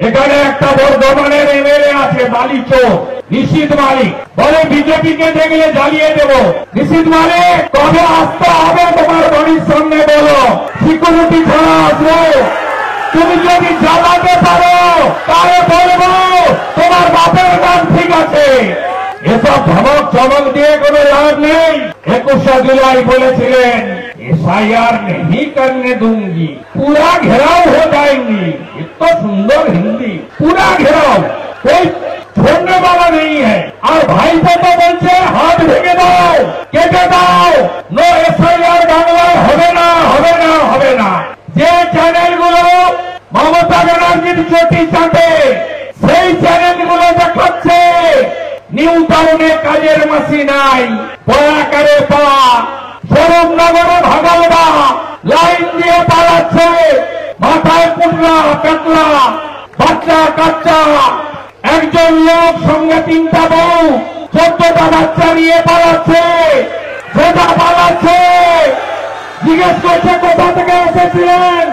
এখানে একটা বর্ধমানের এমএলএ আছে বালিচোর নিশীথ মালিক, বলে বিজেপিকে দেখলে জ্বালিয়ে দেব। নিশীথ মালিক, কবে আসতে হবে তোমার বাড়ির সামনে বলো, সিকিউরিটি ছাড়া আসবো। তুমি যদি জ্বালাতে পারো তাহলে বলবো তোমার বাপের নাম ঠিক আছে। এসব ধমক চমক দিয়ে কোনো লাভ নেই। 21 जुलाई বলেছিলেন एफआईआर नहीं करने दूंगी, पूरा घेराव हो जाएंगी। इतना सुंदर हिंदी, पूरा घेराव, कोई छोड़ने वाला नहीं है। और भाई को तो बोलছে हाथ ভেঙে দাও, কেটে দাও, নো एफआईआर বাংলায় হবে না, হবে না, হবে না। যে চ্যানেলগুলো মমতা ব্যানার্জির চটি চাটে সেই চ্যানেলগুলো দেখাচ্ছে নিউ টাউনে কাজের মাসি নাই, বয়াকারে পা, শরমনগরে ভাগালদা লাইন দিয়ে পালাচ্ছে, মাথায় পুটলা কাতলা বাচ্চা কাচ্চা, একজন লোক সঙ্গে 3টা বউ 14টা বাচ্চা নিয়ে পালাচ্ছে, সেটা পালাচ্ছে। জিজ্ঞেস করছে কোথা থেকে এসেছিলেন,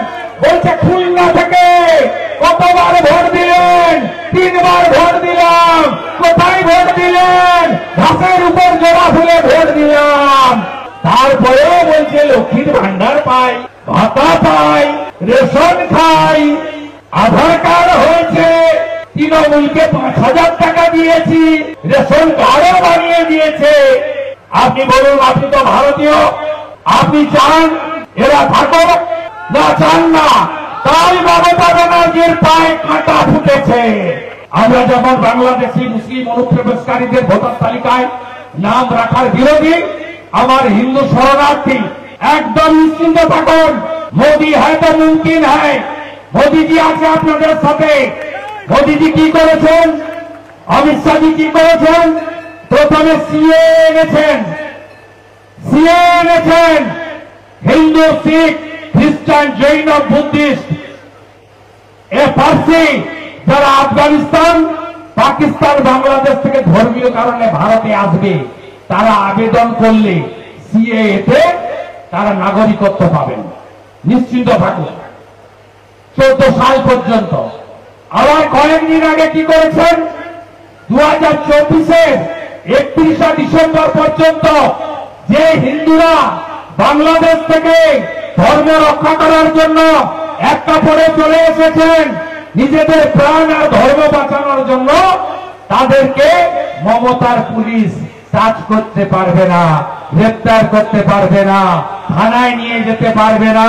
বলছে খুলনা থেকে। কতবার ভোট দিলেন? 3 বার ভোট দিলাম। কোথায় ভোট দিলেন? ঘাসের উপর জোড়া ফেলে ভোট দিলাম। তারপরেও বলছে লক্ষ্মীর ভান্ডার পাই, ভাতা পাই, রেশন খাই, আধার কার্ড হয়েছে, তৃণমূলকে 5,000 টাকা দিয়েছি, রেশন কার্ডও বানিয়ে দিয়েছে। আপনি বলুন, আপনি তো ভারতীয়, আপনি চান এরা থাকুক না চান না? তাই মমতা ব্যানার্জির পায়ে কাঁটা ফুটেছে। আমরা যেমন বাংলাদেশি মুসলিম অনুপ্রবেশকারীদের ভোটার তালিকায় নাম রাখার বিরোধী, আমার হিন্দু শরণার্থী একদম নিশ্চিন্ত থাকুন। মোদী হ্যায় তো মুমকিন হ্যায়। মোদীজি আছে আপনাদের সাথে। মোদীজি কি করেছেন? অমিত শাহজি কি করেছেন? প্রথমে সিএ এনেছেন, হিন্দু, শিখ, খ্রিস্টান, জৈন, বুদ্ধিস্ট, পার্সি যারা আফগানিস্তান, পাকিস্তান, বাংলাদেশ থেকে ধর্মীয় কারণে ভারতে আসবে, তারা আবেদন করলে সিএতে তারা নাগরিকত্ব পাবেন। নিশ্চিন্ত থাকুন। 14 সাল পর্যন্ত। আবার কয়েকদিন আগে কি করেছেন? 2024-এর 31 ডিসেম্বর পর্যন্ত যে হিন্দুরা বাংলাদেশ থেকে ধর্ম রক্ষা করার জন্য এক কাপড়ে চলে এসেছেন, নিজেদের প্রাণ আর ধর্ম বাঁচানোর জন্য, তাদেরকে মমতার পুলিশ টাচ করতে পারবে না, গ্রেপ্তার করতে পারবে না, থানায় নিয়ে যেতে পারবে না,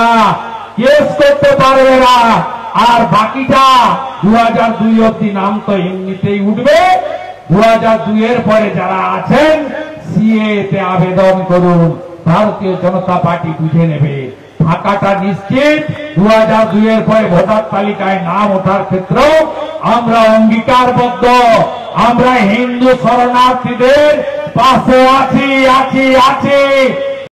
কেস করতে পারবে না। আর বাকিটা 2002 অব্দি নাম তো এমনিতেই উঠবে। 2002 এর পরে যারা আছেন সিএতে আবেদন করুন, ভারতীয় জনতা পার্টি বুঝে নেবে। থাকাটা নিশ্চিত। 2002 এর পরে ভোটার তালিকায় নাম ওঠার ক্ষেত্রেও আমরা অঙ্গীকারবদ্ধ। আমরা হিন্দু শরণার্থীদের পাশে আছি।